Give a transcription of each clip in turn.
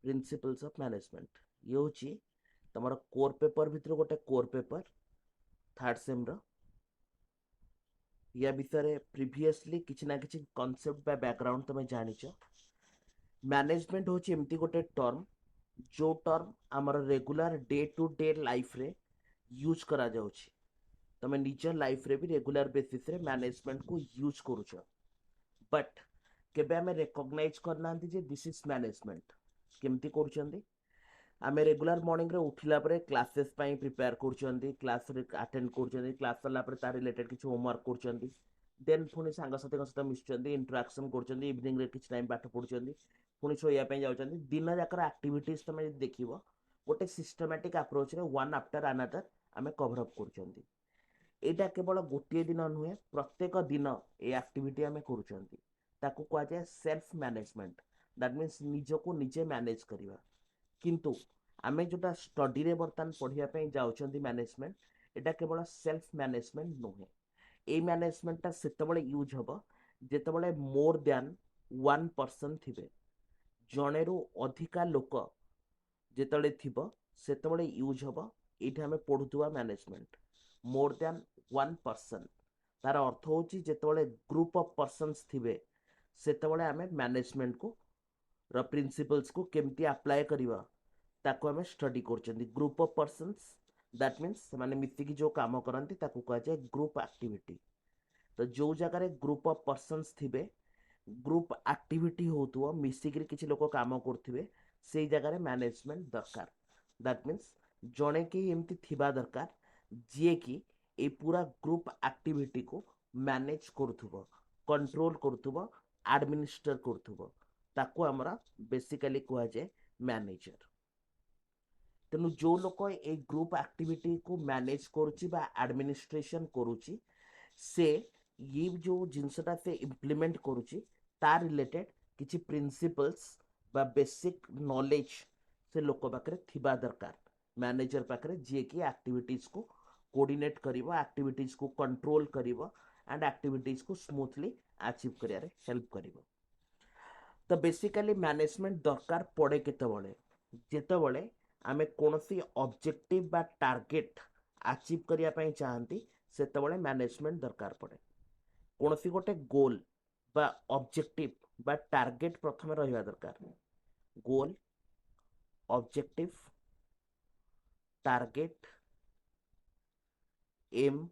Principles of management ये हूँ तुम कोर पेपर भितर गोटे कोर पेपर थर्ड सेम या विषय प्रिवियसली किसी ना किसी कॉन्सेप्ट बा बैकग्राउंड तुम जानिच मैनेजमेंट हूँ एमती गोटे टर्म जो टर्म आमर regular day to day life रे यूज करा जाउछि तमे निज लाइफ रे भी रेगुलर बेसिस रे मैनेजमेंट को यूज करूछ बट केबे हमें रिकॉग्नाइज करना जे दिस इज मैनेजमेंट केमती करूछंदी आमे रेगुलर मॉर्निंग रे उठिला परे क्लासेस पई प्रिपेयर करछंदी क्लास रे अटेंड करछंदी क्लास सरला परे तार रिलेटेड किछ होमवर्क करछंदी देन पुनी सांग साथी सहित मिशुचंदी इंटरेक्शन करछंदी इवनिंग रे किछ टाइम पाठ पढुचंदी पुनी सोया पई जाउचंदी दिन जाकर एक्टिविटीज तमे देखिबो गोटे सिस्टमैटिक अप्रोच रे वन आफ्टर अनदर आमे कवर अप करछंदी एटा केवल गोटे दिन नुहे प्रत्येक दिन ए एक्टिविटी आमे करूचंदी ताकू कहा जाए सेल्फ मैनेजमेंट दैट मीन्स निजको निजे मैनेज करवा किंतु आमे जोटा स्टडी रे बर्तन पढ़िया पे जाउचंदी मैनेजमेंट एटा केवल सेल्फ मैनेजमेंट नुहे ए मैनेजमेंट सेतबळे यूज हबो जेतबळे मोर देन वन पर्सन थिबे जणे रु अधिका लोक जेतबळे थिबो सेतबळे यूज हबो एठी आमे पढुतुवा management more than one person तार अर्थ होची जेतबळे ग्रुप ऑफ पर्सन्स थिबे सेतबळे आमे मैनेजमेंट को र प्रिंसिपल्स को केमती अप्लाई करवा ताको आमे स्टडी करचंदी group of persons that means से मिसिकी जो काम करती कह जाए ग्रुप एक्टिविटी तो जो जगह ग्रुप ऑफ पर्सन्स थिबे ग्रुप एक्टिविटी होतुव मिसिकी किसी लोक काम करथिबे से जगह मैनेजमेंट दरकार दैट मीन्स जड़े कि एमती थिबा दरकार जी कि ए पूरा ग्रुप एक्टिविटी को मैनेज करुथुव कंट्रोल करुथुव एडमिनिस्टर करुथुव ताको हमरा बेसिकली कह जाए मैनेजर तेणु जो लोक ए ग्रुप एक्टिविटी को मैनेज करुच्ची बा एडमिनिस्ट्रेशन करुच्ची से ये जो जिनसटा से इम्प्लीमेंट करुच्ची तार रिलेटेड किसी प्रिंसिपल्स बा बेसिक नॉलेज से लोक पाखरे थिबा दरकार मैनेजर पाखरे जे कि एक्टिविटीज को कोऑर्डिनेट करिवो एक्टिविटीज को कंट्रोल करिवो एंड एक्टिविटीज को स्मूथली अचीव करियारे हेल्प करिवो तो बेसिकली मैनेजमेंट दरकार पड़े केतबळे जेतबळे आमे कोनोसी ऑब्जेक्टिव बा टार्गेट अचीव करिया पई चाहंती सेतबळे मैनेजमेंट दरकार पड़े कोनोसी गोटे गोल बा ऑब्जेक्टिव बा टार्गेट प्रथमे रहिबा दरकार गोल ऑब्जेक्टिव टार्गेट एम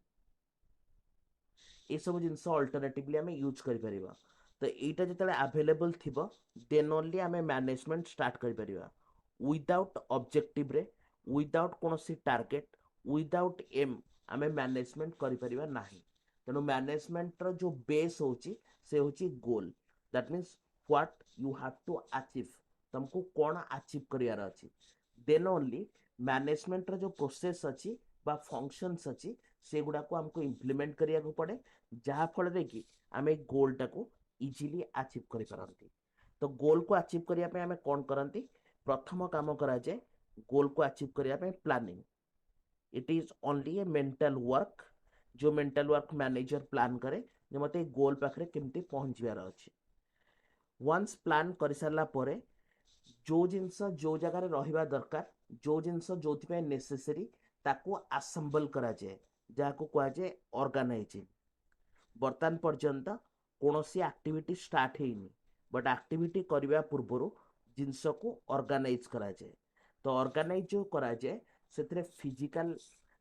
ये सब जिनस अल्टरनेटिवली आमे यूज करि परिबा तो एटा जतले अवेलेबल थिबो देन ओनली आमे मैनेजमेंट स्टार्ट करि परिबा विदाउट ऑब्जेक्टिव रे विदाउट कोनोसी टार्गेट विदाउट एम आमे मैनेजमेंट करि परिबा नाही तेणु मैनेजमेंट रो जो बेस होची से होची goal that means what you have to achieve तुमको कौन अचीव करियार अछि देन ओनली मैनेजमेंट रो जो प्रोसेस अछि बा फंक्शंस अछि से गुडा को हमको इम्प्लीमेंट करिया को पड़े जहा फल रे कि आमे गोल टाको इजीली अचीव करि परंती तो गोल को अचीव करिया पे आमे कोन करंती प्रथम काम करा जाए गोल को अचीव करिया पे planning it is only A mental work जो मेंटल वर्क मैनेजर प्लान करे जे मते गोल पाखरे केमती पहुंचबार अछि वंस प्लान कर सारला परे जो जिनस जो जगह रहिबा दरकार जो जिनस जोथि नेसेसरी ताको असेंबल करा जाए जहाँ को कहा जाए ऑर्गेनाइजिंग बर्तमान पर्यंत कौनसी एक्टिविटी स्टार्ट ହେଇନି बट एक्टिविटी करबा पूर्व जिनस को ऑर्गेनाइज करा जाए तो ऑर्गेनाइज जो करा जाए से फिजिकल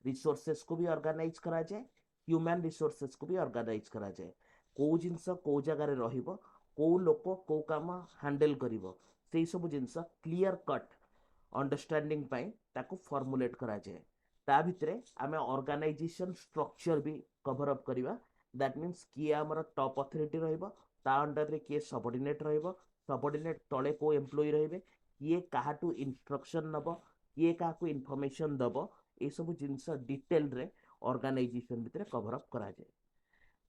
रिसोर्सेस को भी ऑर्गेनाइज करा जाए ह्यूमन रिसोर्सेस को भी ऑर्गेनाइज करा जाए को जिनस को जगह रहिबो को लोक को काम हैंडल करिवो से सब जिनस क्लियर कट अंडरस्टैंडिंग पाई ताको फॉर्मुलेट करा जाए ता भितरे आमे ऑर्गेनाइजेशन स्ट्रक्चर भी कवर अप करवा दैट मीन्स किए आमर टॉप अथॉरिटी रहिबो ता अंडर रे किए सबऑर्डिनेट रहिबो सबऑर्डिनेट तले को एम्प्लॉय रहिबे किए काहाटू इंस्ट्रक्शन नबो किए काहाकू इन्फॉर्मेशन दबो ए सब जिनस डिटेल रे ऑर्गेनाइजेशन भितरे कवर अप करा जाए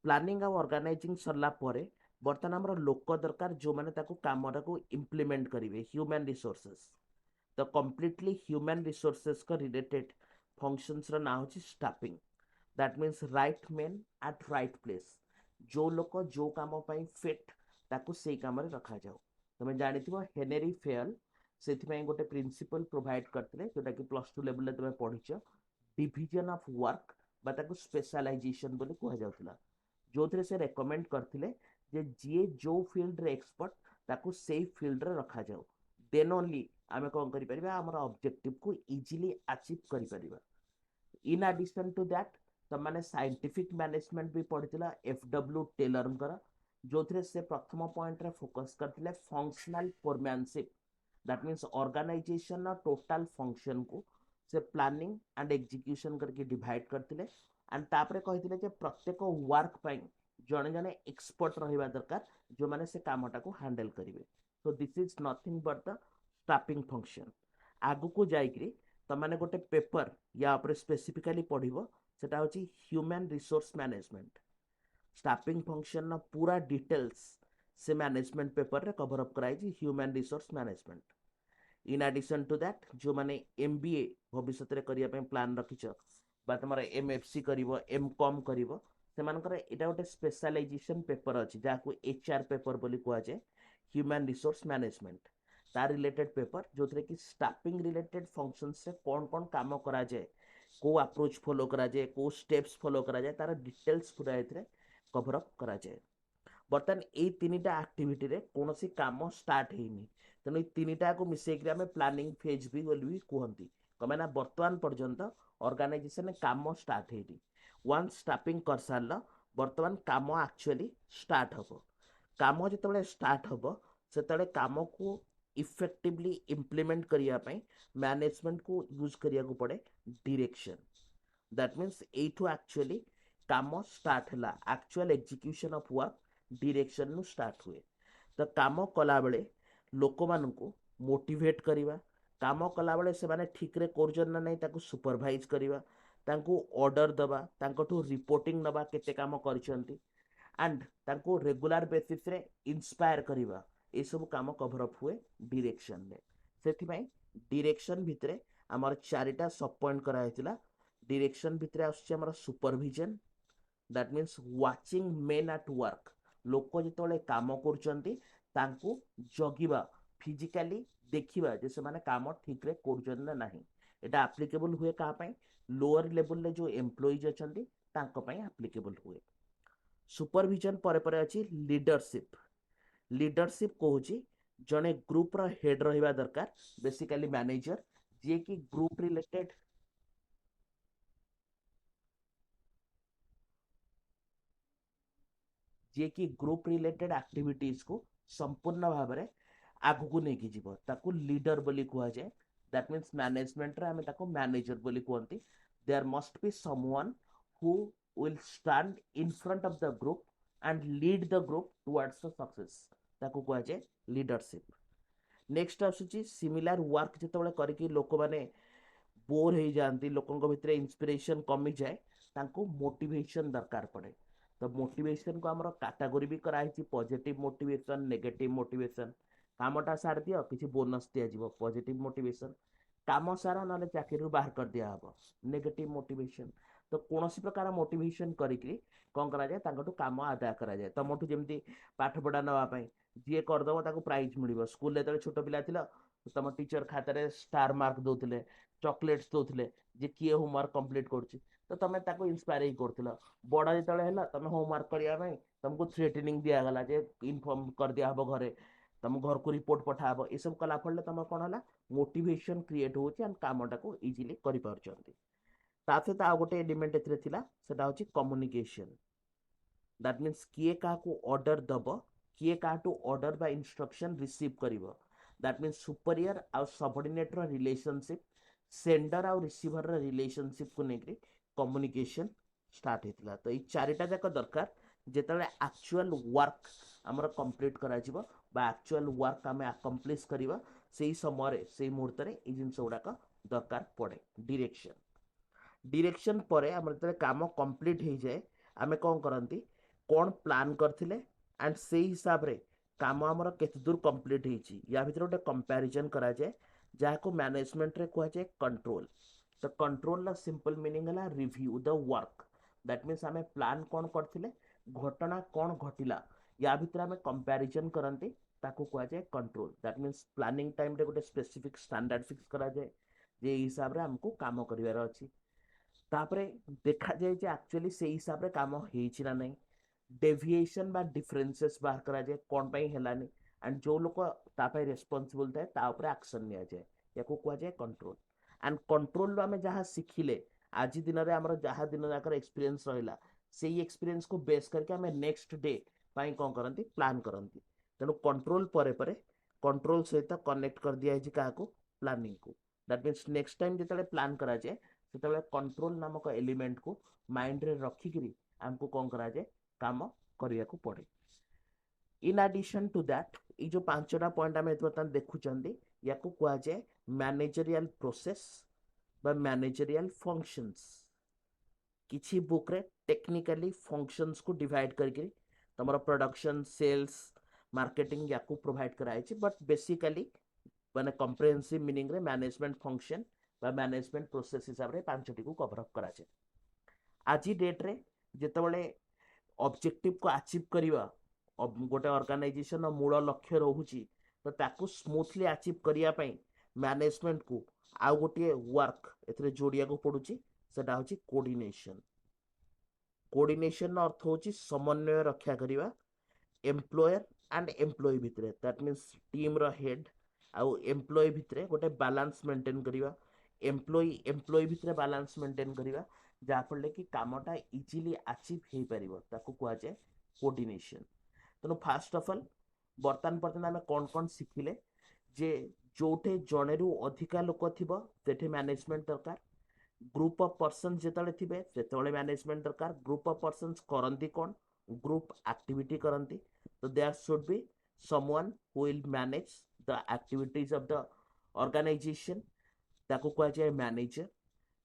प्लानिंग और ऑर्गेनाइजिंग सरला परे बर्तमान आमर लोक दरकार जो माने ताको कामटा को इम्प्लीमेंट करिवे ह्यूमन रिसोर्सेस तो कंप्लीटली ह्यूमन रिसोर्सेस का रिलेटेड फंक्शंस रा ना होची staffing that means right man eight right place जो लोक जो काम पाई फिट ताको सेई काम रे रखा जाओ तमे जानिथिबो हेनरी फेयल से गोटे प्रिंसिपल प्रोवाइड करते जोटा कि +2 लेवल तुम पढ़ीच डिविजन ऑफ वर्क बा ताको स्पेशलाइजेशन बोली कह जाउथला जो थे से रेकमेंड करथिले जे जे जो फील्ड रे एक्सपर्ट ताको सेही फील्ड रे रखा जाऊ देन ओनली आमे कोन करि परिबा हमर ऑब्जेक्टिव को इजीली अचीव करि परिबा इन एडिशन टू दैट तमाने साइंटिफिक मैनेजमेंट भी पढ़िथिला एफडब्ल्यू टेलरଙ୍କର जोथरे से प्रथम पॉइंट रे फोकस करथिले functional foremanship that means organisation ना टोटल फंक्शन को से प्लानिंग एंड एग्जीक्यूशन करके डिवाइड करथिले एंड तापरे कहिथिले जे प्रत्येक वर्क पई जने जने एक्सपर्ट रहिबा दरकार जो माने से कामटा को हैंडल करिवे सो this is nothing but the staffing function आगु को जाइकरी तमाने गोटे पेपर या ऊपर स्पेसिफिकली पढ़िबो सेटा होची human resource management staffing function ना पूरा डिटेल्स से मैनेजमेंट पेपर रे कवर अप कराई human resource management in addition to that जो माने एमबीए भविष्य रे करिया पे प्लान रखिछ बा तमरा एमएफसी करिवो एमकॉम करिवो सेमानकर एटा गोटे स्पेशलाइजेशन पेपर अछि जाको एचआर पेपर बोली कुआ जाय ह्यूमन रिसोर्स मैनेजमेंट तार रिलेटेड पेपर जो थे कि स्टाफिंग रिलेटेड फंक्शन से कौन कौन काम करा जाए को अप्रोच फॉलो करा जाए को स्टेप्स फॉलो करा जाए तार डिटेल्स पूरा एथरे कवर अप करा जाए बर्तमान ये तीनटा एक्टिविटी रे कौन सी काम स्टार्ट हेनी तेणु ये तीनटा को मिसेक आम प्लानिंग फेज भी बोली कहती कमेना बर्तमान पर्यंत ऑर्गेनाइजेशन काम स्टार्ट हेनी वंस स्टाफिंग कर सार बर्तमान काम एक्चुअली स्टार्ट हम काम जो स्टार्ट हम से काम को इफेक्टिवली इम्प्लीमेंट करने मैनेजमेंट को यूज करिया को पड़े डायरेक्शन दैट मीन्स एठू एक्चुअली काम स्टार्ट है actual execution of work direction नु स्टार्ट हुए तो काम कला बेले लोक मानू मोटिवेट करवा काम कला बेले से माने ठीक रे करजन ना नहीं ताको सुपरवाइज करवा तांको ऑर्डर दबा तांको रिपोर्टिंग नबा केते काम करछंती एंड तांको रेगुलर बेसिस रे इंस्पायर करवा ये सब काम कवर अप हुए डायरेक्शन रे सेथि पई डायरेक्शन भितरे हमर चारिटा सब पॉइंट करा हेतिला डायरेक्शन भितरे आछे हमर supervision that means watching main at work लोक जिते काम कर जगिबा फिजिकली देखिबा जे से माने काम ठीक रे करछन ना नहीं एटा एप्लीकेबल हुए कहा पई लोअर लेवल रे जो एम्प्लॉइज अछंती तांको पई एप्लीकेबल हुए सुपरविजन परे परे अछि लीडरशिप लीडरशिप कहूँ जड़े ग्रुप रो हेड रहा दरकार बेसिकली मैनेजर जी कि ग्रुप रिलेटेड जी कि ग्रुप रिलेटेड एक्टिविटीज को संपूर्ण भाव में आगु को लेकिन जीव ताकू लीडर बोली कह जाए दैट मीन्स मैनेजमेंट रे हमें ताको मैनेजर बोली कहती there must be someone who will stand in front of the group and lead the group towards the success ताकू कह जाए लीडरशिप नेक्स्ट आसूची सिमिलर वर्क जिते करके लोक मैंने बोर हो जाती लोकों भितर इंस्पिरेशन कमी जाए तांको मोटिवेशन दरकार पड़े तो मोटिवेशन को आमर कैटेगरी भी कराई पॉजिटिव मोटिवेशन नेगेटिव मोटिवेशन कामटा सार दियो किसी बोनस दिया पॉजिटिव मोटिवेशन काम सारा ना चाकरी बाहर कर दिया हम नेगेटिव मोटिवेशन तो कौन प्रकार मोटिवेशन करी कौन करा जाए काम आदाय करा जाए तुमठू जमी पाठ पढ़ा नापी जी करदे प्राइज मिल स्कूल छोट पिला तुम टीचर खातार स्टार मार्क दौले चॉकलेट्स दौले जे किए होमवर्क कंप्लीट कर तो तुम इंस्पायर ही कर बड़ा जो तुम होमवर्क करने तुमको थ्रेटनिंग दिगला जे इनफर्म कर दिया घरे तुम घर को रिपोर्ट पठाब ये सब कला फल तुम कौन है मोटिवेशन क्रिएट हो कामटा को इजिली कर सहित आ गोटे एलिमेंट एटा हूँ कम्युनिकेशन दैट मीन्स किए क्या ऑर्डर दब किए क्या ऑर्डर बा इंस्ट्रक्शन रिसीव कर दैट मीन्स सुपरियर आ सबऑर्डिनेट रिलेशनशिप सेंडर आ रिसीवर रिलेशनशिप को लेकर कम्युनिकेशन स्टार्ट होता तो ये चारिटा जाक दरकार जिते एक्चुअल वर्क आमर कंप्लीट करा एक्चुअल वर्क आम अकम्प्लिश करवा से समय से मुहूर्त में ये जिन गुड़ाक दरकार पड़े डायरेक्शन डायरेक्शन पर आम जो कम कंप्लीट हो जाए आम कौन करती कौन प्लान करथिले एंड से हिसाब रे काम आमर केते दूर कंप्लीट होती या भीतर गोटे कंपैरिजन करा जाए जहाँ को मैनेजमेंट रे कह जाए कंट्रोल तो कंट्रोल ला सिंपल मीनिंग है review the work that means आम प्लान कौन करथिले घटना कौन घटिला या भीतर आम कंपैरिजन करती ताको कुआ जाए control. That means planning time रे गोटे स्पेसिफिक स्टैंडर्ड फिक्स करा जाए जे हिसाब रे हमको काम करिवार अछि। तापरे देखा जाए जे एक्चुअली से हिसाब रे काम हेछि ना नहीं, डेविएशन बा डिफरेंसेस बाहर करा जाए कोन पई हेलानी, एंड जो लोक ता पई रिस्पांसिबल थाए ता ऊपर एक्शन लिया जाए, याको कुआ जाए कंट्रोल। एंड कंट्रोल रो हमें जहां सिखिले आज दिन रे हमर जहां दिन जाकर एक्सपीरियंस रहिला सेही एक्सपीरियंस को बेस करके हमें नेक्स्ट डे पई कोन करंती प्लान करंती। तेणु कंट्रोल परे परे कंट्रोल सहित कनेक्ट कर दिया है क्या प्लानिंग को। दैट मीन्स नेक्स्ट टाइम जो प्लान करा जाए से कंट्रोल नामक एलिमेंट को माइंड रे रखिकी आमको कौन करा जाए काम करने को पड़े। इन एडिशन टू दैट ये जो पांचटा पॉइंट आम बर्तमान देखुं या कह जाए मैनेजरियल प्रोसेस बा मैनेजरियल फंक्शंस। किसी बुक रे टेक्निकली फंक्शंस को डिवाइड करके तुम प्रोडक्शन सेल्स मार्केटिंग या प्रोवाइड कराई, बट बेसिकली माने कम्प्रेहेंसिव मीनिंग रे मैनेजमेंट फंक्शन बा मैनेजमेंट प्रोसेस हिसाब रे पांचटी को कवर अप करा जाए। आज डेट रे जेतेबेले ऑब्जेक्टिव को अचीव करिवा गोटे ऑर्गेनाइजेशन मूल लक्ष्य रोची तो ताकू स्मूथली अचीव करिया पई मैनेजमेंट को आउ गोटे वर्क एथरे जोड़िया को पड़ुची, सेटा होची कोऑर्डिनेशन। कोऑर्डिनेशन अर्थ होची समन्वय रक्षा करिवा एम्प्लॉयर एंड एम्प्लॉय भितरे। दैट मीन्स टीम रो हेड आउ एम्प्लॉय भितरे गोटे बैलेंस मेंटेन करिवा, एम्प्लॉय भितरे बैलेंस मेंटेन करिवा जहाँ फल कि कामटा इजिली अचीव हो पारिबो ताकू कुआ जाए कोऑर्डिनेशन। तेणु फास्ट ऑफ ऑल बर्तमान पर्यंत आम कौन कौन शिखिले जे जोठे जणे रु अधिका लोक थिबो सेठे मैनेजमेंट दरकार, ग्रुप ऑफ पर्सन जेतले थिबे सेतले मैनेजमेंट दरकार, ग्रुप ऑफ पर्सन्स करंती कौन ग्रुप एक्टिविटी करंती, तो there should be someone who will manage the activities of the organisation ताको कुआ जाए मैनेजर।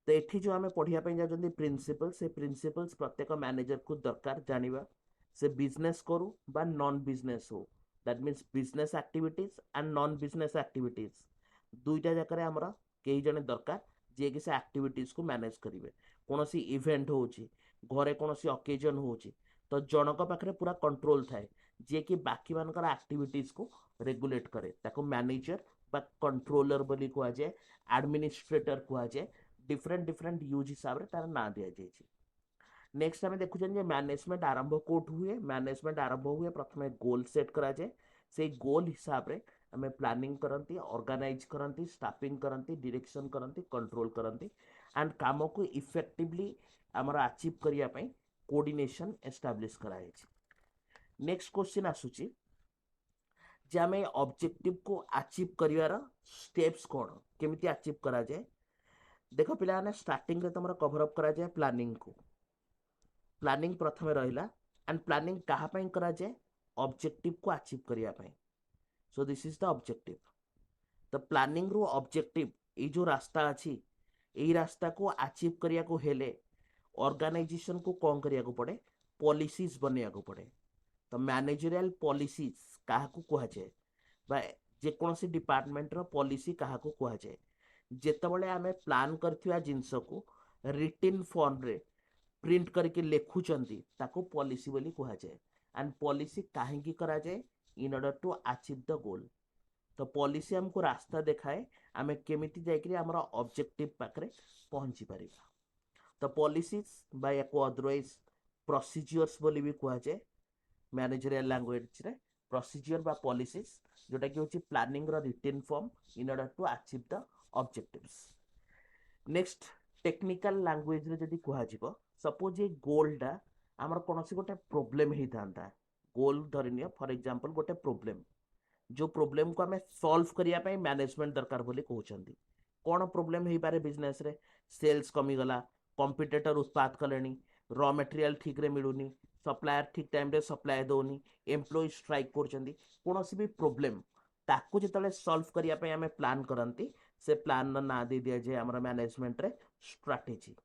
तो ये जो आम पढ़ापी जाऊँगी प्रिंसिपल से प्रिंसिपल्स प्रत्येक मैनेजर को दरकार जानिबा, से बिजनेस करू बा नॉन बिजनेस हो। That means business activities and non business activities दुईटा जगह आमर कई जने दरकार जे कि से एक्टिविटीज को मैनेज करेंगे। कौन सी इवेंट होची घरे कौन सी ओकेजन होची तो जनक पाखे पूरा कंट्रोल थाए जे कि बाकी मानकर एक्टिविटीज को रेगुलेट करे ताको मैनेजर बा कंट्रोलर बोली कह जाए, एडमिनिस्ट्रेटर कह जाए, डिफरेंट डिफरेंट यूज हिसाब से तार ना दिया जाए। नेक्स्ट आम देखुचे मैनेजमेंट आरंभ कोट हुए, मैनेजमेंट आरंभ हुए प्रथम गोल सेट करा जाए, से गोल हिसाब रे हमें प्लानिंग करती ऑर्गेनाइज करती स्टाफिंग करती डायरेक्शन करती कंट्रोल करती एंड काम को इफेक्टिवली आमर अचीव करने कोऑर्डिनेशन एस्टाब्लिश कराई। नेक्स्ट क्वेश्चन आसुची जे आम ऑब्जेक्टिव को अचीव करिवार स्टेप्स कौन केमिति अचीव करा जाए। देख पिला स्टार्टिंग रे तुम कवर अप करा जाए प्लानिंग को, प्लानिंग प्रथम रहिला एंड प्लानिंग कहा पई करा जाए ऑब्जेक्टिव को अचीव करिया पई। सो दिस इज द ऑब्जेक्टिव। तो प्लानिंग रो ऑब्जेक्टिव ये जो रास्ता अच्छी यही रास्ता को अचीव करिया को हेले ऑर्गेनाइजेशन को कौन करिया को पड़े पॉलिसीज बनिया को पड़े। तो मैनेजरियल पॉलिसीज कहा को कहा जाए बा जेकोसी डिपार्टमेंट रो पॉलिसी कहा को कहा जाए। जेतेबेले आमे प्लान करथिया जिंस को रिटिन फॉर्म रे प्रिंट करके लिखुचंती ताको पॉलिसी बोली कहा जाए। एंड पॉलिसी काहेकि करा जाए in order to achieve the goal. तो पॉलिसी हमको रास्ता देखाए आमे केमिति जाइकरी हमरा ऑब्जेक्टिव पाखरे पहुंची परिबा। तो पॉलिसीज बा एको अदरवाइज प्रोसीजर्स बोली भी कहा जाए मैनेजरियल लैंग्वेज रे प्रोसीजर बा पॉलिसीज जोटा कि होची प्लानिंग रो written form in order to achieve the objectives. Next technical language रे जदी कहा जिवो सपोज ये गोलटा आमर कौन गोटे प्रोब्लेम ही था गोल धरनियो फॉर एग्जांपल गोटे प्रोब्लेम जो प्रोब्लेम को आम सॉल्व करने मैनेजमेंट दरकार बोली कहते कौन प्रोब्लेम हो पारे बिजनेस रे सेल्स कमीगला कंपिटिटर उत्पाद कले रॉ मटेरियल ठीक रे मिलूनी सप्लायर ठीक टाइम रे सप्लाई दौनी एम्प्लॉय स्ट्राइक कर कौन भी प्रोब्लेम ताकू जो सॉल्व करने आम प्लान करती से प्लान ना दे दिया जाए आम मैनेजमेंट रे स्ट्राटेजी।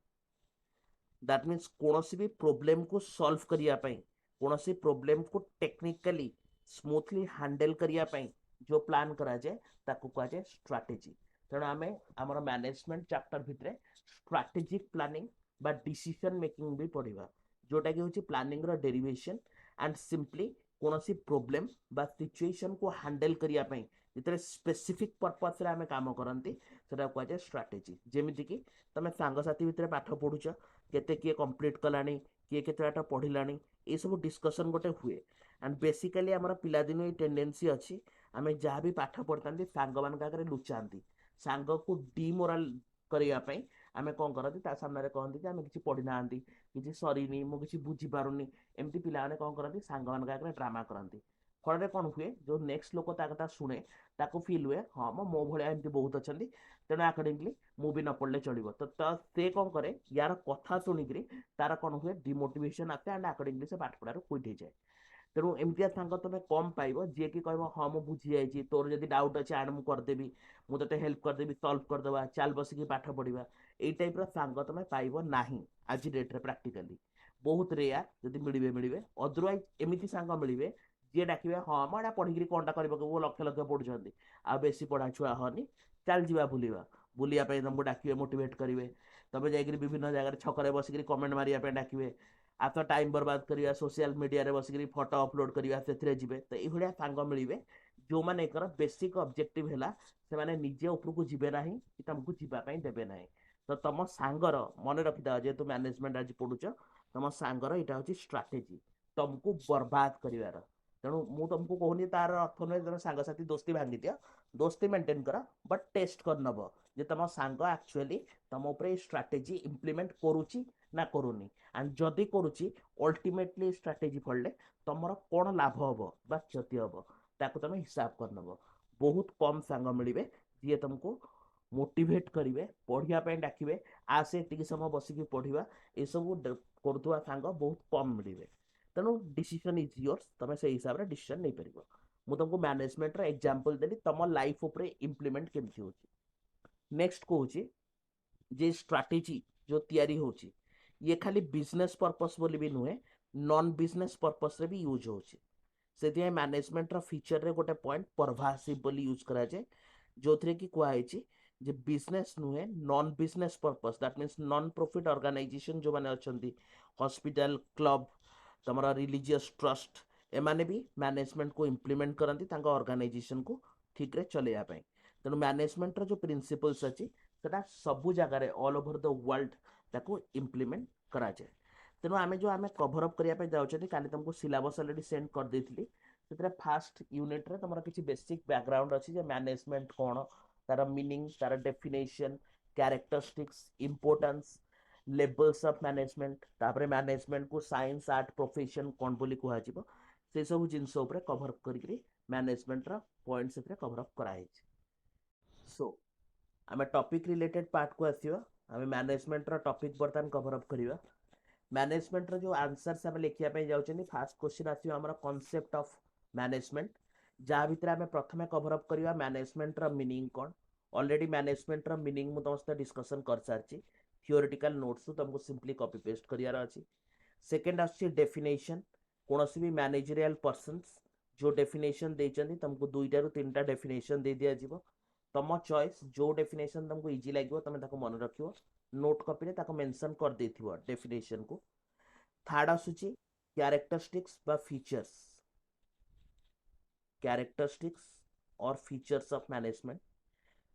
दैट मीन्स कौन भी प्रोब्लेम को सॉल्व करने कौन प्रोब्लेम को टेक्निकली स्मूथली हैंडल करने जो प्लान करा जाए ताकू कहा जाए स्ट्राटेजी। तेणु आम आम मैनेजमेंट चैप्टर भितर स्ट्राटेजिक प्लानिंग बा डिसीजन मेकिंग भी पढ़ा जोटा कि हूँ प्लानिंग रो डेरिवेशन एंड सिंपली कौन सी प्रोब्लेम बा सिचुएशन को हैंडल करिया पई जितने स्पेसिफिक पर्पस रे आमे काम करंती सेटा को जाय स्ट्रेटजी जेमिति कि तमे सांग साथी भितर पाठ पढुछ केते किए कंप्लीट कलानी किए केतेटा पढिलानी ए सब डिस्कशन गोटे हुए एंड बेसिकली हमर पिला दिन ए टेंडेंसी अछि आमे जहाँ भी पाठ पढ़तांती सांग मान आगे लुचाती सांग को डिमोराल करिया पई आमे कोन करती ता सामने कहती कि आमे किछि पढ़ी नांती किछि सरीनी मु किछि बुझी पारुनी एमती पिला माने कोन करती सांग मान आगे ड्रामा करती फल कौन हुए जो नेक्स्ट लोक ता कथा शुणे ताको फील हुए हाँ मो भाया एमती बहुत अच्छा तेणु आकडेंटली मु भी न पढ़ले चलो तो से कौन करे यार कथा शुणिकी तार कौन हुए डिमोटिवेशन आसे एंड आकडेंटली से पाठ पढ़ार क्विट हो जाए तेणु एमती सांग तुम कम पाइब जी कि कह हाँ मुझे बुझी जाइए तोर जब डाउट अच्छे आड़ मुझे करदेवी मुझे हेल्प करदेवी सल्व करदे चल बसिक पाठ पढ़ा यही टाइप सांग तुम पाइब ना आज डेट्रे प्राक्टिकाली बहुत रेयर जब मिले मिले अदरवाइज एमती सांग मिले जी डाके हाँ मैं पढ़ी कौन टा कर लक्ष लक्ष पढ़ुं आ बेसी पढ़ा छुआ हनी चल जा बुलवा बुलाया तुमको डाके मोटिवेट करेंगे तुम जाकि विभिन्न जगह छक बसिक कमेंट मारे डाके आ तो टाइम बर्बाद करवा सोशल मीडिया रे बसिक फोटो अपलोड करवा से जी तो ये सांग मिले जो मानकर बेसिक ऑब्जेक्टिव है से निजे उपरको जीवे ना कि तुमको जीवाई देवे ना तो तुम सांगर मन रखिद जेहेतु मैनेजमेंट आज पढ़ुच तुम सांगर यहाँ हूँ स्ट्राटेजी तुमको बर्बाद कर तेणु मु तुमको कहूनी तार अर्थ नुहे तुम सांगसाथी दोस्ती भांगी दियो दोस्ती मेंटेन कर बट टेस्ट कर नब जे तुम सांग एक्चुअली तुम उपर स्ट्राटेजी इम्प्लीमेंट करुच्ची ना करूनी एंड जदि करुच्ची अल्टीमेटली स्ट्राटेजी फलले तुमर कौन लाभ हम बा क्षति हम ताको तुम हिसाब कर नब बहुत कम सांग मिले जी तुमको मोटिवेट करेंगे पढ़ाई डाके आसे टी समय बसिक पढ़ा ये सब करुवा सांग बहुत कम मिले तेणु डिसीजन इज योर्स तुम से हिसाब से डिसीजन नहीं पार मुझे तुमको मैनेजमेंट एग्जांपल देली तुम लाइफ उपर इम्प्लीमेंट केमती हो नेक्स्ट कहूँ जे स्ट्राटेजी जो तैयारी होची ये खाली बिजनेस पर्पस बोली भी नुहे नॉन बिजनेस पर्पस रे भी यूज होची से मैनेजमेंट फीचर रे गोटे पॉइंट परभासिव बोली यूज करा जाए जो थे कि कहुई जे बिजनेस नुहे non business purpose that means non profit organisation जो माने अच्छी हॉस्पिटल क्लब तमरा रिलीजियस ट्रस्ट एमाने भी मैनेजमेंट को इम्प्लीमेंट करती ऑर्गेनाइजेशन को ठीक रे चलेया पाई तेणु मैनेजमेंट जो प्रिंसिपल्स अच्छी सबू जगार ऑल ओवर द वर्ल्ड ताको इम्प्लीमेंट करा जाए तेणु आम जो आम कभर अप करने जाऊँ काली तुमको सिलेबस अलरेडी सेंड कर देती फास्ट यूनिट रे तुम किसी बेसिक बैकग्राउंड अच्छी मैनेजमेंट कौन तार मीनिंग तार definition characteristics importance levels of management तापर मैनेजमेंट को साइंस आर्ट प्रोफेशन कौन बोली कहुआ से सब जिनस कभर कर मैनेजमेंट पॉइंट से कभर अप कराई सो आम टॉपिक रिलेटेड पार्ट को आसवा आम मैनेजमेंट टॉपिक बर्तमान कभर अप करवा मैनेजमेंट जो आंसर्स आम लिखापी जाऊँ फास्ट क्वेश्चन आसो आम कॉन्सेप्ट ऑफ मैनेजमेंट जहाँ भीतर आम प्रथम कभर अप करवा मैनेजमेंट मीनिंग कौन ऑलरेडी मैनेजमेंट मीनिंग मुझे तुम सहित डिस्कसन कर सारी थियोरेटिकल नोट्स तुमको सिंपली कॉपी पेस्ट करार अच्छी सेकेंड आस डेफिनेशन कौन भी मैनेजरियल पर्सन्स जो डेफिनेशन देते तुमको 2 रू 3टा डेफिनेशन दे दिया तुम चॉइस जो डेफिनेशन तुमको इजी लगे तुम मन रख नोट कॉपी रे ताको मेंशन कर देथिबो डेफिनेशन को थर्ड आसुची कैरेक्टरिस्टिक्स बा फीचर्स कैरेक्टरिस्टिक्स और फीचर्स ऑफ मैनेजमेंट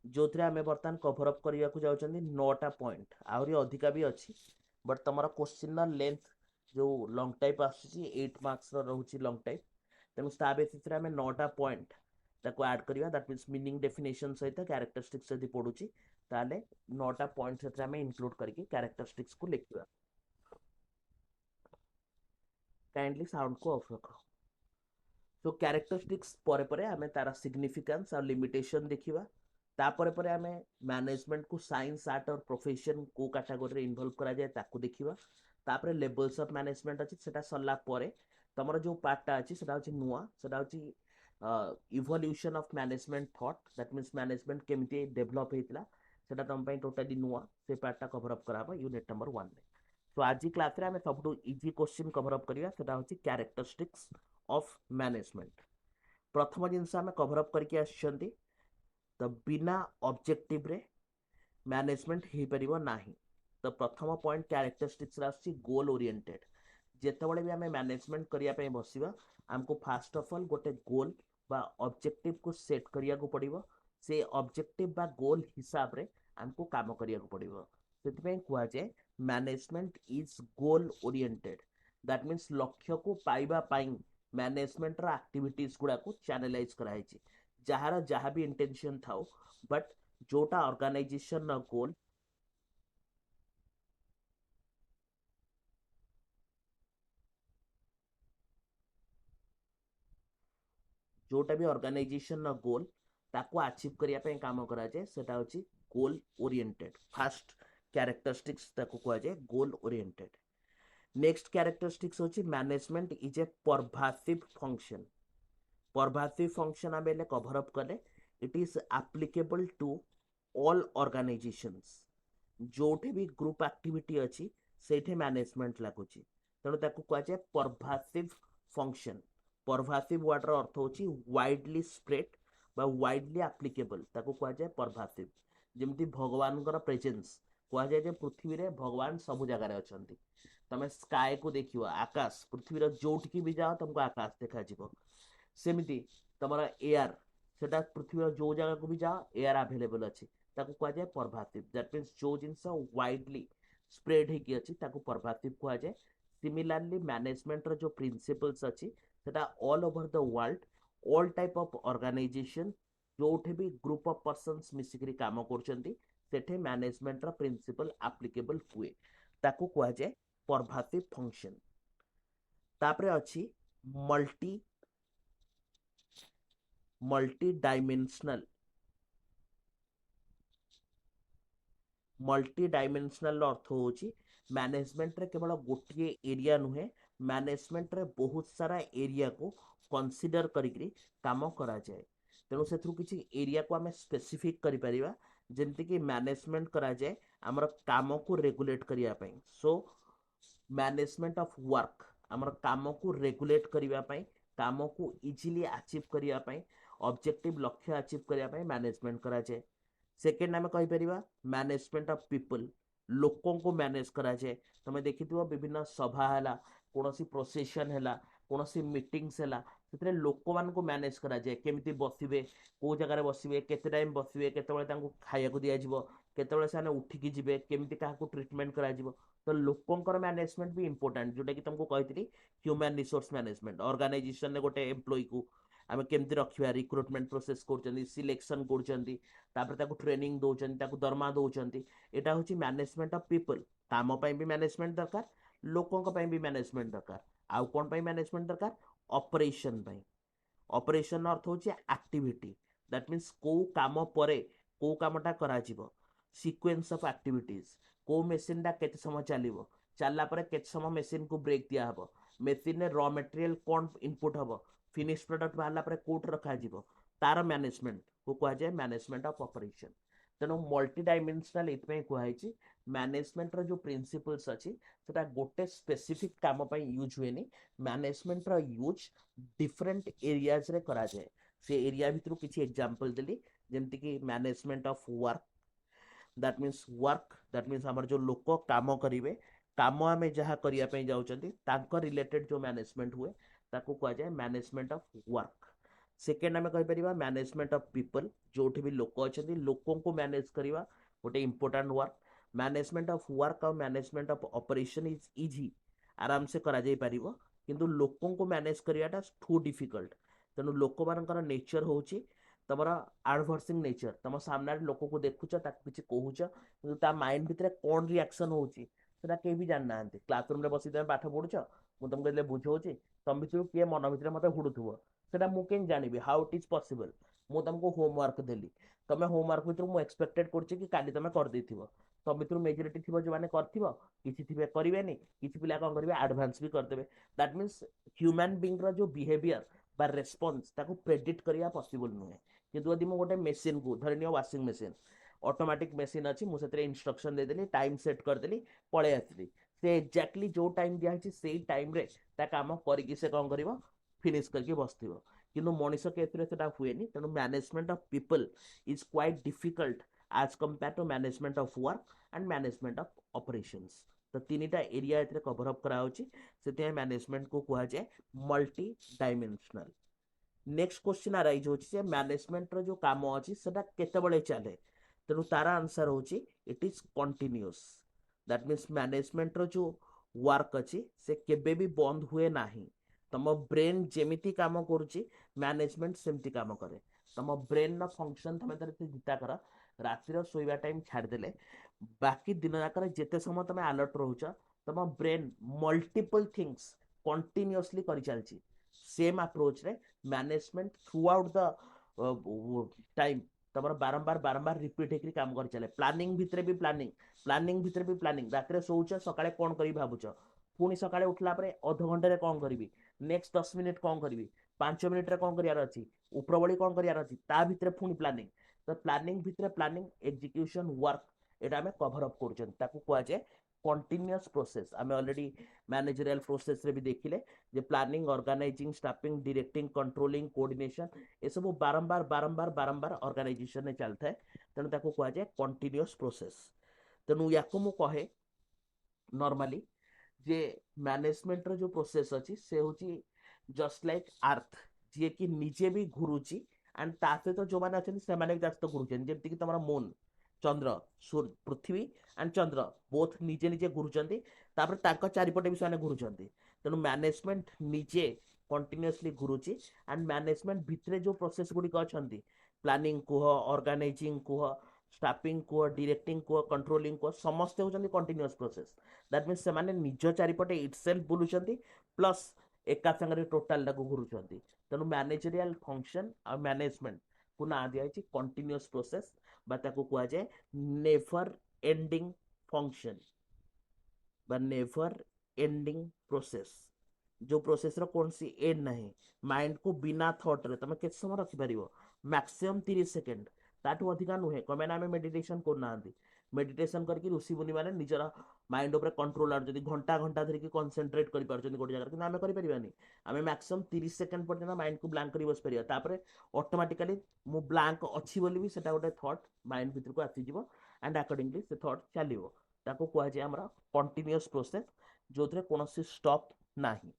जो थे आम बर्तमान कभर अप करने को जाऊँ 9टा पॉइंट आहरी अधिका भी अच्छी बट तुम क्वेश्चन लेंथ जो लॉन्ग टाइप आसूसी 8 मार्क्स रोचे लॉन्ग टाइप तेणु ता बेसिस आम 9टा पॉइंट ताको ऐड करिया दैट मीन्स मीनिंग डेफिनेशन सहित कैरेक्टरिस्टिक्स यदि पढ़ुची ताले 9टा पॉइंट से आम इंक्लूड करके कैरेक्टरिस्टिक्स को लिखिया काइंडली साउंड को ऑफ रख सो कैरेक्टरिस्टिक्स परे परे आमे तारा सिग्निफिकेंस और लिमिटेशन देखिबा तापरे परे आमे मैनेजमेंट को साइंस आर्ट और प्रोफेशन को कैटेगरी रे इन्वॉल्व करा जाए ताको देखिबा तापरे लेवल्स ऑफ मैनेजमेंट अछि सेटा सरला परे तमरो जो पार्टटा अछि सेटा अछि नुवा सेटा अछि evolution of management thought that means management केमिति डेवलप हेतिला सेटा तम पई टोटली नुवा से पार्टटा कवर अप कराबा यूनिट नंबर 1 रे तो आज क्लास रे आमे सबटू इजी क्वेश्चन कवर अप करिया सेटा होछि कैरेक्टरिस्टिक्स ऑफ मैनेजमेंट प्रथम जिनस आमे कवर अप करके आछंती तो बिना ऑब्जेक्टिव रे मैनेजमेंट हो पारिबो नाही तो प्रथम पॉइंट कैरेक्टरिस्टिक्स आछि गोल ओरिएंटेड ଯେତେବେଳେ ବି ଆମେ ମ୍ୟାନେଜମେଣ୍ଟ କରିବା ପାଇଁ ବସିବା ଆମକୁ ଫାଷ୍ଟ ଅଫ୍ ଅଲ୍ ଗୋଟେ ଗୋଲ୍ ବା ଅବଜେକ୍ଟିଭ କୁ ସେଟ୍ କରିବାକୁ ପଡ଼ିବ। ସେ ଅବଜେକ୍ଟିଭ ବା ଗୋଲ୍ ହିସାବରେ ଆମକୁ କାମ କରିବାକୁ ପଡ଼ିବ। ସେଥିପାଇଁ କୁହାଯାଏ management is goal oriented. That means ଲକ୍ଷ୍ୟକୁ ପାଇବା ପାଇଁ ମ୍ୟାନେଜମେଣ୍ଟର ଆକ୍ଟିଭିଟିଜ୍ ଗୁଡ଼ାକୁ ଚ୍ୟାନେଲାଇଜ୍ କରାଯାଇଛି। ଯାହାର ଯାହା ବି ଇଣ୍ଟେନସନ୍ ଥାଉ ବଟ୍ ଯୋଉଟା ଅର୍ଗାନାଇଜେସନର ଗୋଲ୍ जोटा भी ऑर्गेनाइजेशन गोल ताको अचीव करिया पे काम करा जाए सेटा होची गोल ओरिएंटेड। फर्स्ट कैरेक्टरिस्टिक्स ताको कहा जाए गोल ओरिएंटेड। नेक्स्ट कैरेक्टरिस्टिक्स होची management is a pervasive function. Pervasive function आम कभर अप कले it is applicable to all organisations. जोठे भी ग्रुप एक्टिविटी अच्छी से मैनेजमेंट लगुच तेणु ताको कहा जाए परवासिव फंक्शन। परवासिव वर्ड अर्थ होची वाइडली स्प्रेड बा वाइडली एप्लीकेबल ताको कहा जाए परवासिव। जेमती भगवान प्रेजेंस कहा जाए जे पृथ्वी रे भगवान सब जगह अछंती। तमे स्काय को देखियो आकाश पृथ्वी जोठिकी भी जाओ तुमको आकाश देखा जिवो। सेमिति तमरा एयर सेटा पृथ्वी जो जगह को भी जाओ एयर अवेलेबल अच्छी ताको कहा जाए परवासिव। दैट मीन्स जो जिनस वाइडली स्प्रेड होकी अच्छी ताको परवासिव कहा जाए। सिमिलरली मैनेजमेंट रो जो प्रिंसिपल्स अच्छी सेटा all over the world all type of organisation जोठे भी ग्रुप ऑफ पर्सन्स मिसिकरी काम करछंती सेठे मैनेजमेंट रो प्रिंसिपल एप्लीकेबल हुए ताको कहा जाए परवासिव फंक्शन। तापरे अच्छी multi multi dimensional. Multi dimensional अर्थ होची मैनेजमेंट रे केवल गोटे एरिया नुहे मैनेजमेंट रे बहुत सारा एरिया को कंसीडर करिकरी काम करा जाए। तेणु से किसी एरिया को आम स्पेसिफिक करि परिबा जेमति कि मैनेजमेंट करा जाए हमर काम को रेगुलेट करिया पई। सो मैनेजमेंट ऑफ वर्क हमर काम को रेगुलेट करिया पई काम को इजीली अचीव करिया पई ऑब्जेक्टिव लक्ष्य अचीव करिया पई मैनेजमेंट करा जाए। सेकेंड आम कहीपर मैनेजमेंट ऑफ पीपल लोकों को मैनेज करा जाए। तुम देखि विभिन्न सभा है कौन प्रोसेसन है कौन मीटिंग्स है से लोक मान को मैनेज करा जाए केमिति बसिबे को जगह बसिबे केते टाइम बसिबे केतेबेले तांको खाइयाको दिया जिवो केतेबेले साने उठिकी जिवे केमिति काहाको ट्रीटमेंट करा जिवो। तो लोकंकर मैनेजमेंट भी इंपोर्टेंट जोटा कि तुमको कही ह्यूमन रिसोर्स मैनेजमेंट ऑर्गेनाइजेशन ने गोटे एम्प्लॉय को आम केमती रखा रिक्रुटमेंट प्रोसेस कर सिलेक्शन कर ट्रेनिंग दौरान दरमा दौरान यहाँ हूँ मैनेजमेंट ऑफ पीपल। काम भी मैनेजमेंट दरकार लोकों भी मैनेजमेंट दरकार आउ कौन मैनेजमेंट दरकार ऑपरेशन। ऑपरेशन अर्थ हूँ एक्टिविटी दैट मीन्स को काम परे को कामटा करा जीवो सीक्वेंस ऑफ एक्टिविटीज को मेसीन टा केते समय चलिबो चलला परे केते समय मेसीन को ब्रेक दिया हबो मेसीन रे रॉ मटेरियल कौन इनपुट हबो फिनिश प्रोडक्ट बाहरला परे कोट रखा जीवो तार मैनेजमेंट को कहा जाए मैनेजमेंट ऑफ ऑपरेशन। तेणु मल्टी डायमेंशनल इतमें कहुई मैनेजमेंट रो जो प्रिंसिपल्स अच्छी सेटा गोटे स्पेसिफिक काम पे यूज हुए मैनेजमेंट रो यूज डिफरेंट एरियाज रे करा जाए। से एरिया भितर किसी एग्जांपल देली जेमति कि management of work that means work that means हमर जो लोक काम करिवे काम आमे जहाँ करिया पे जाउचंती तांको रिलेटेड जो मैनेजमेंट हुए ताको कहा जाए मैनेजमेंट ऑफ वर्क। सेकेंड आम कहीपर मैनेजमेंट ऑफ पीपल जोठी भी लोक अच्छा लोकों को मैनेज करवा गोटे important work. Management of work और management of operation is easy आराम से करा जाई परिबो किंतु लोकों को मैनेज करवाटा टू डिफिकल्ट। तेणु लोक मान नेचर हूँ तुम आडभर्सिंग नेचर तुम सामने लोक को देखुच कि कहूच माइंड भितर कौन रिएक्शन होची सेटा केही भी जानना क्लासरूम रे बसी तुम पाठ पढ़ुच मुझे तुमको बुझाऊँ तुम भर किए मन भर मत हुड़ुव सेटा मु केन जानिबि हाउ इट इज पॉसिबल। मु तुमको होमवर्क देली तुम होमवर्क भर मु एक्सपेक्टेड करछि कि काली तुम कर देथिबो तुम भर मेजोरिटी थी जो मैंने करथिबो किछि थिबे करिवेनी किछि पिला कोन करिवे एडवांस भी करदेबे। दैट मीन्स ह्यूमन बीइंग रो जो बिहेवियर बा रेस्पॉन्स ताको प्रेडिक्ट करिया पॉसिबल नुहे किंतु यदि मु गोटे मशीन को धरि neo washing machine automatic machine अच्छी मुझे इंस्ट्रक्शन देदेली टाइम सेट करदेली पळे आसली से एक्जाक्टली जो टाइम दिखाई से टाइम रे ता काम करिकी से कौन कर फिनिश करके बसथिबो किंतु मनीष केस रे सेटा हुएनी। तेणु management of people is quite difficult as compare to management of work and management of operations. तो तीनटा एरिया एथिरे कवर अप करा होची से मैनेजमेंट को कहा जाए multi dimensional. Next question arise होची जे मैनेजमेंट रो जो काम अछि सेटा केते बळे चले तेनु तारा आंसर होची it is continuous. That means management रो जो वर्क अछि से केबे भी बंद हुए नाही। तम ब्रेन जेमिति काम करूची मैनेजमेंट सेमति काम करे। तम ब्रेन रो फंक्शन तमे तरे जिता कर रातिर रो सोइबा टाइम छाड़ देले बाकी दिन जाकर जेते समय तमे अलर्ट रहउछ तम ब्रेन मल्टीपल थिंग्स कंटिन्यूअसली करि चलची। सेम अप्रोच रे management through out the time तमर बारंबार बारंबार रिपीट हेकरी काम कर चले। प्लानिंग भितरे भी प्लानिंग, प्लानिंग भितरे भी प्लानिंग। रात्रे सोउछ सकाळे कोन करी भाबुछ, पुणी सकाळे उठला परे अध घंटे रे कोन करबी, नेक्स्ट 10 मिनिट कोन करबी, 5 मिनिट रे कोन करियार अछि, उपरबळी कोन करियार अछि, ता भितरे पुणी प्लानिंग। तो प्लानिंग भितरे प्लानिंग एग्जीक्यूशन वर्क एटा हमें कवर अप करछन ताकू कुआ जाय कंटीन्यूअस प्रोसेस। हमें ऑलरेडी मैनेजरियल प्रोसेस रे भी देखिले जे planning, organising, staffing, directing, controlling, coordination ए सब बारंबार बारंबार बारंबार ऑर्गेनाइजेशन ने चलता है तेणु ताको कुआ जाय कंटीन्यूअस प्रोसेस। तेणु याको मु कहे नॉर्मली जे मैनेजमेंट रो जो प्रोसेस अछि से होची जस्ट लाइक अर्थ जे कि निजे भी घुरुची एंड ता सहित जो माने अछन से माने भी तो घुरुचन जेमति कि तमरा मून, चंद्र, सूर्य, पृथ्वी एंड चंद्र बोथ निजे निजे घुरुचंदी तापर ताको चारिपटे भी से घुरुचंदी। तेणु मैनेजमेंट निजे कंटिन्यूअसली घुरुची एंड मैनेजमेंट भितरे जो प्रोसेस गुडी अछंती प्लानिंग कुह, ऑर्गेनाइजिंग कुह, स्टाफिंग कुह, डायरेक्टिंग कुह, कंट्रोलिंग कुह समस्त होचंदी कंटिन्यूअस प्रोसेस। दैट मीन्स से माने निज चारिपटे इटसेल्फ बुलुचंदी प्लस एका संगे टोटाल टाको घुरुचंदी। तेणु मैनेजरियल फंक्शन और मैनेजमेंट को ना दिया कंटिन्यूअस प्रोसेस बा ताको कुआ जाए नेवर एंडिंग फंक्शन बा नेवर एंडिंग प्रोसेस। जो प्रोसेस रो कौन सी एंड नहीं। माइंड को बिना थॉट रे तमे केते समय रखि परिबो मैक्सिमम 30 सेकंड ताठू अधिका नुहे कमेना हमें मेडिटेशन करना आंदी। मेडिटेशन करके ऋषि मुनि माने निजर माइंड ऊपर कंट्रोल आर जदी घंटा घंटा धरि की कंसंट्रेट करि पारछन गोटे जगह कि हमें करि परिबानी। हमें मैक्सिमम 30 सेकंड पर्यंत माइंड को ब्लैंक करी बस परिया तापरे ऑटोमेटिकली मु ब्लैंक अछि बोली भी सेटा गोटे थॉट माइंड भीतर को आसी जिवो एंड अकॉर्डिंगली से थॉट चलिवो ताको कुआ जे हमरा कंटीन्यूअस प्रोसेस जोथरे कोनोसी स्टॉप नाही।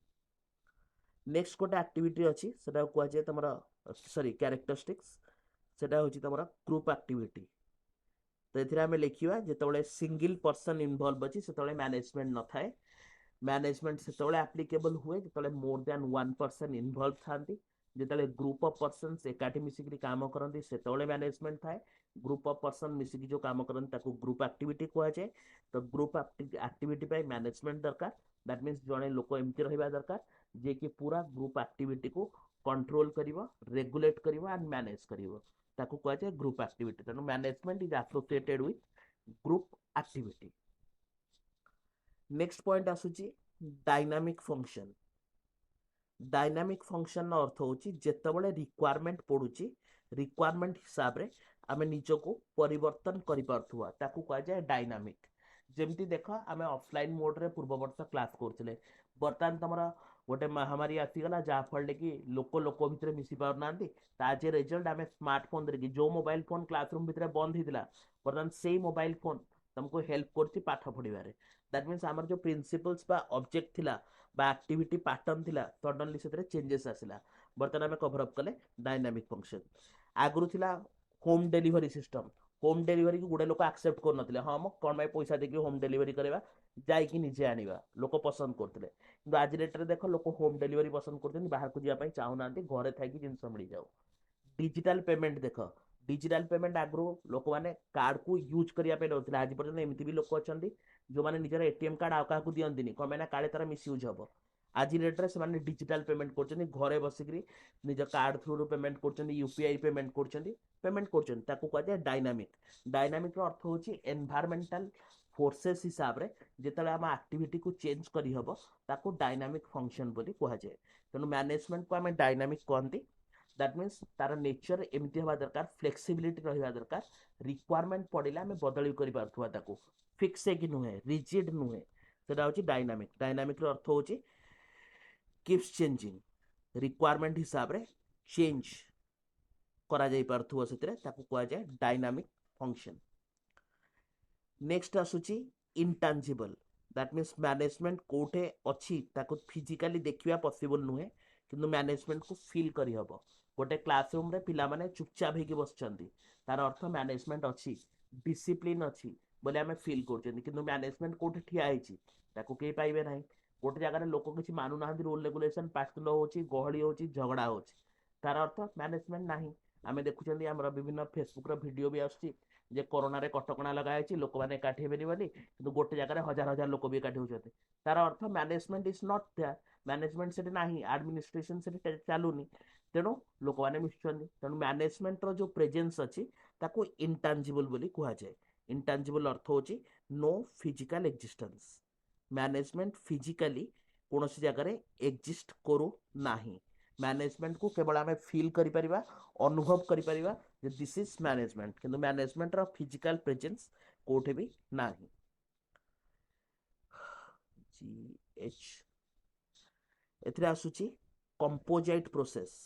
नेक्स्ट गोटे एक्टिविटी अछि सेटा कुआ जे तमरा सॉरी कैरेक्टरिस्टिक्स सेटा होची तमरा ग्रुप एक्टिविटी। तो एथिरे हमें लिखिवा जेतबेले सिंगल पर्सन इन्वॉल्व अछि सेतबेले मैनेजमेंट न थाए। मैनेजमेंट सेतबेले एप्लीकेबल हुए जेतबेले more than one person involve थांती। जेतबेले ग्रुप ऑफ पर्सन्स एकाठी मिसिकरी काम करंती सेतबेले मैनेजमेंट थाए। ग्रुप ऑफ पर्सन मिसिकी जो काम करंती ताको ग्रुप एक्टिविटी कुआ जाए। तो ग्रुप एक्टिविटी पाई मैनेजमेंट दरकार। दैट मींस जणे लोक एमती रहिबा दरकार जे कि पूरा ग्रुप एक्टिविटी को कंट्रोल करिवो, रेगुलेट करिवो एंड मैनेज करिवो ताको कुआ जाए ग्रुप एक्टिविटी। तेणु management is associated with group activity. Next point आसुची डायनामिक फंक्शन। डायनामिक फंक्शन अर्थ होची जेतेबेले रिक्वायरमेंट पडुची रिक्वायरमेंट हिसाब रे आमे निजको परिवर्तन करि पारथुवा ताकू कहा जाए डायनामिक। जेमती देखो आमे ऑफलाइन मोड रे पूर्व वर्ष क्लास करथिले बर्तमान तमरा गोटे महामारी आसीगला जहाँ फल कि लोक लोक भितर मिसी पार नांती ताज रिजल्ट आमे स्मार्टफोन धरिकी जो मोबाइल फोन क्लासरूम भितर बंद होइतिला बर्तमान सेही मोबाइल फोन तुमको हेल्प करछि पाठ पढ़िबारे। दैट मीन्स आमर जो प्रिंसिपल्स बा ऑब्जेक्ट थिला बा एक्टिविटी पैटर्न थिला सडनली सेतरे चेंजेस आसिला। बर्तमान आमे कवर अप कले डायनामिक फंक्शन। आगरु थिला home delivery system. Home delivery को गुडे लोक एक्सेप्ट कर नथिले हां म कोन भाई पैसा देके होम डिलीवरी करबा जाइकी निजे आनिबा लोक पसंद करथिले। किंतु आज डेट रे देखो लोक होम डिलीवरी पसंद करछन बाहर को जिया पई चाहू नांती घरे थाकी जिंस मिल जाऊ। डिजिटल पेमेंट देख डिजिटल पेमेंट आगु लोक मैंने कार्ड को यूज करने आज पर्यटन एमती भी लोक अच्छा जो मैंने निजर एटीएम कार्ड आउ क्या दिखती कम काले तार मिसयूज हम। आज डेट में डिजिटल पेमेंट कर घरे बसिक निज कार्ड थ्रु पेमेंट कर यूपीआई पेमेंट कर डायनामिक। डायनामिक अर्थ हूँ एनवायरमेंटल फोर्सेस हिसाब से जिते आम एक्टिविटी को चेंज करहब ताको डायनामिक फंक्शन बोली कह जाए। तेणु मैनेजमेंट को आम डायनामिक कहती। दैट मीन्स तार नेचर एमती हवा दरकार फ्लेक्सिबिलिटी रहा दरकार रिक्वायरमेंट पड़े आम बदली कर फिक्स है कि नुहे रिजिड नुहे सेटा होची डायनामिक। डायनामिक रो अर्थ होची कीप्स चेंजिंग रिक्वायरमेंट हिसाब रे चेंज करा जाई पारथुवा सेतरे ताकू कहा जाए डायनामिक फंक्शन। नेक्स्ट आसुची इंटांजिबल। दैट मीन्स मैनेजमेंट कोठे अच्छी ताको फिजिकली देखिया पॉसिबल नुहे किंतु मैनेजमेंट को फील करी हबो गोटे क्लासरूम रे पिला माने चुपचाप हेकी बसचंदी तार अर्थ मैनेजमेंट अच्छी डिसिप्लिन अच्छी बोले आमे फील करचंदी किंतु मैनेजमेंट कोठे ठिया हेची ताको के पाइबे नाही गोटे जगह लोक किसी मानु ना रूल रेगुलेशन पास्टल होची गहली होची झगड़ा होची तार अर्थ मैनेजमेंट नाही आमे देखुचंदी हमर विभिन्न फेसबुक रो वीडियो भी आछी जे कोरोना रे कटकणा लगा है लोक मैंने एकाठी हेबेनि बोली किंतु गोटे जगह हजार हजार लोक भी एकाठी होचंती तार अर्थ management is not there management से नाही एडमिनिस्ट्रेशन से चालूनी तेणु लोक मैंने मिशुचंदी तेणु मैनेजमेंट रो जो प्रेजेंस अछि ताको इंटांजिबल बोली कुहा जाय इंटांजिबल अर्थ होची no physical existence management physically कौनसी जगह एक्जिस्ट करू नाही मैनेजमेंट को केवल आम फील करिपरिबा अनुभव करिपरिबा जे दिस इज मैनेजमेंट किंतु मैनेजमेंट रो फिजिकल प्रेजेंस कोठे भी नाही जी एच एथिरे आसुची कंपोजाइट प्रोसेस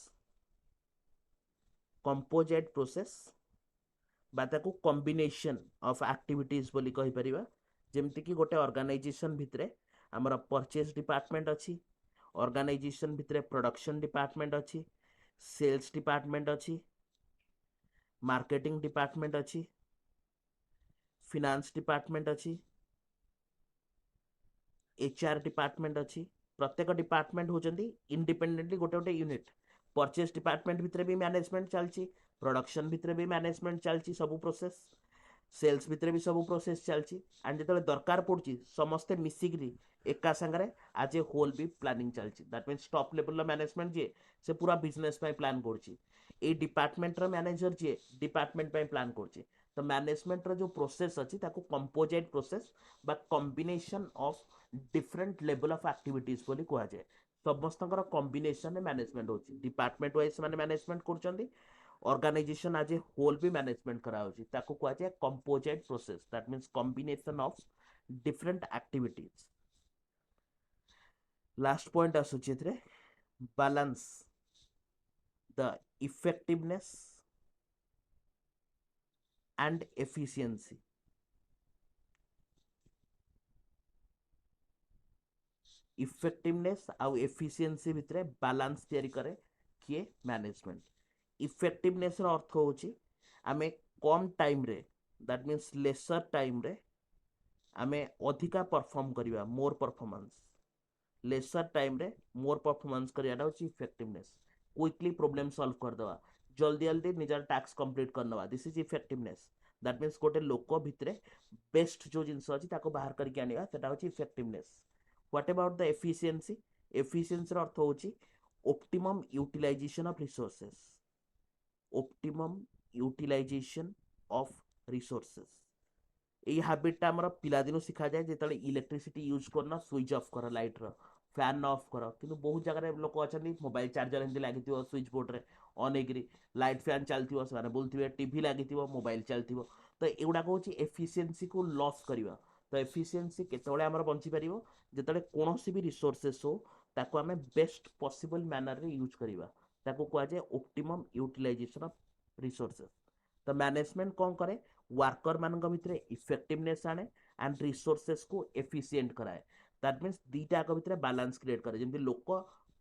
बा ताको कॉम्बिनेशन ऑफ एक्टिविटीज बोली कहि परिबा जेमति कि गोटे ऑर्गेनाइजेशन भितरे हमर परचेज डिपार्टमेंट अछि ऑर्गेनाइजेशन भितरे प्रोडक्शन डिपार्टमेंट अछि सेल्स डिपार्टमेंट अछि मार्केटिंग डिपार्टमेंट अछि फिनांस डिपार्टमेंट अछि एचआर डिपार्टमेंट अछि प्रत्येक डिपार्टमेंट होचंदी इंडिपेंडेंटली गोटे गोटे यूनिट परचेज डिपार्टमेंट भितरे भी मैनेजमेंट चलची प्रोडक्शन भितरे भी मैनेजमेंट चलची सब प्रोसेस सेल्स भितरे भी सब प्रोसेस चलची एंड जेतले दरकार पड़ची समस्ते मिसिकरी एका संगरे आज ए होल भी प्लानिंग चलची दैट मीन्स टॉप लेवल लो मैनेजमेंट जे से पूरा बिजनेस पे प्लान करची ए डिपार्टमेंट रो मैनेजर जे डिपार्टमेंट पे प्लान करची तो मैनेजमेंट रो जो प्रोसेस अछि ताको कंपोजाइट प्रोसेस बा combination of different level of activities बोली कुहा जाय समस्तଙ୍କର कॉम्बिनेशन मैनेजमेंट होची डिपार्टमेंट वाइज माने मैनेजमेंट करचंदी ऑर्गेनाइजेशन आज ए होल भी मैनेजमेंट करा होची ताको कुहा जाय composite process that means combination of different activities last point आसुची एथरे balance the effectiveness and efficiency effectiveness आउ एफिशिएंसी भितरे बैलेंस तैयारी करे किए मैनेजमेंट इफेक्टिवनेस रो अर्थ होची आमे कम टाइम रे दैट मींस लेसर टाइम रे आमे अधिका परफॉर्म करिवा मोर परफॉर्मेंस लेसर टाइम रे मोर परफॉर्मेंस करियाटा होची इफेक्टिवनेस क्विकली प्रॉब्लम सॉल्व कर दवा जल्दी जल्दी निजर टास्क कंप्लीट करनवा this is effectiveness that means गोटे लोक भितरे बेस्ट जो जिंस अछि ताको बाहर करके आनिवा सेटा होची effectiveness what about the efficiency efficiency रो अर्थ होची optimum utilisation of resources optimum utilisation of resources এই ହାବିଟଟା ଆମର ପିଲାଦିନୁ ଶିଖାଯାଏ ଯେତେବେଳେ ଇଲେକ୍ଟ୍ରିସିଟି ୟୁଜ୍ କରନ ସୁଇଚ୍ ଅଫ୍ କର ଲାଇଟ୍ର ଫ୍ୟାନ୍ ଅଫ୍ କର କିନ୍ତୁ ବହୁତ ଜାଗାରେ ଲୋକ ଅଛନ୍ତି ମୋବାଇଲ ଚାର୍ଜର ଏମିତି ଲାଗିଥିବ ସୁଇଚ୍ ବୋର୍ଡରେ ଅନ୍ ହେଇକିରି ଲାଇଟ୍ ଫ୍ୟାନ୍ ଚାଲିଥିବ ସେମାନେ ବୁଲୁଥିବେ ଟିଭି ଲାଗିଥିବ ମୋବାଇଲ ଚାଲିଥିବ ତ ଏଗୁଡ଼ାକ ହେଉଛି ଏଫିସିଏନ୍ସିକୁ ଲସ୍ କରିବା ତ ଏଫିସିଏନ୍ସି କେତେବେଳେ ଆମର ବଞ୍ଚିପାରିବ ଯେତେବେଳେ କୌଣସି ବି ରିସୋର୍ସେସ୍ ହଉ ତାକୁ ଆମେ ବେଷ୍ଟ ପସିବଲ ମ୍ୟାନରରେ ୟୁଜ୍ କରିବା ତାକୁ କୁହାଯାଏ ଅପ୍ଟିମମ୍ ୟୁଟିଲାଇଜେସନ୍ ଅଫ୍ ରିସୋର୍ସେସ୍ ତ ମ୍ୟାନେଜମେଣ୍ଟ କ'ଣ କରେ वर्कर मान भितर इफेक्टिवनेस आने एंड रिसोर्सेस को एफिशिएंट कराए दैट मीन्स दीटा आक भितर बैलेंस क्रिएट करे जमी लोक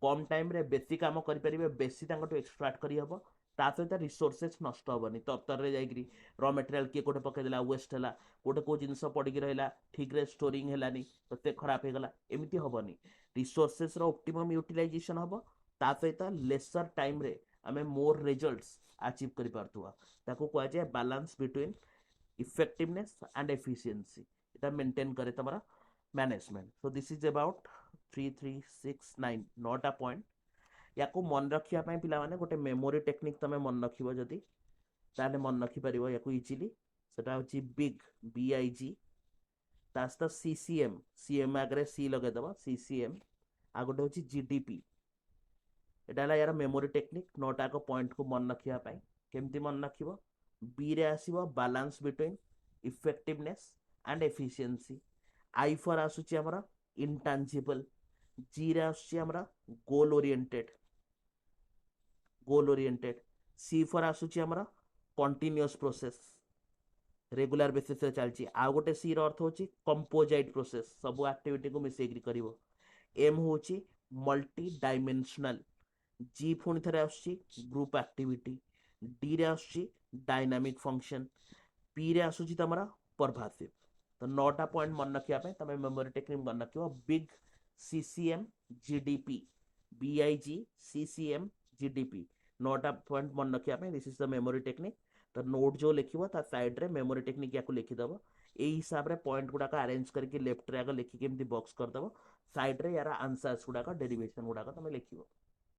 कम टाइम रे बेसी काम करेंगे बेसी एक्सट्राक्ट करहब ता सहित रिसोर्सेस नष्ट हेनी तरतर जाकि र मेटेरियल किए गोटे पकईदेला वेस्ट है गोटे कौ जिन पड़ी रहा ठीक रे स्टोरिंग है तो खराब होगला एमती हेनी रिसोर्सेस ऑप्टिमम यूटिलाइजेशन हम ता सहित लेसर टाइम रे आमे मोर रिजल्ट्स अचीव कर पार्थुआ ताको कह जाए balance between effectiveness and efficiency इटा मेंटेन करे तमरा management so this is about 3369 नोटा पॉइंट याको मन रखिया पई पिला माने गोटे मेमोरी टेक्निक तमे मन रखिबो जदी ताले मन रखि परिबो याको इजीली सेटा होची बिग बीआईजी तास्ता सीसीएम सीएम आगरे सी लगे दबा सीसीएम आ गोटे होची जीडीपी एटा ला यार मेमोरी टेक्निक नोटा को पॉइंट को मन रखिया पई केमती मन रखिबो बी रे आसीबो balance between effectiveness and efficiency I for आसुची हमरा इंटेंजिबल जी रे आसुची हमरा गोल ओरिएंटेड सी फॉर आसुची हमरा कंटीन्यूअस प्रोसेस रेगुलर बेसिस चलती। आउ गोटे सी अर्थ होची कंपोजाइट प्रोसेस, सब एक्टिविटी को मिसेकरी करिवो। एम होची मल्टी डायमेंशनल। जी पुणी थे आसुची ग्रुप एक्टिविटी। डी रे आसुची डायनामिक फंक्शन। पी रे आसुची तमरा परभासिव। तो 9टा पॉइंट मन रखिया पे तमे मेमोरी टेक्निक मन रखियो। Big CCM GDP, BIG CCM GDP, 9टा पॉइंट मन रखिया पे। This is the memory technique. तो नोट जो लिखिबो ता साइड रे मेमोरी टेक्निक याको लिखि दबो। एई हिसाब रे पॉइंट गुडा का अरेंज करके लेफ्ट रे आगे लिखि के एमती बॉक्स कर दबो। साइड रे यार आंसर्स गुडा का डेरिवेशन गुडा का तमे लिखिबो।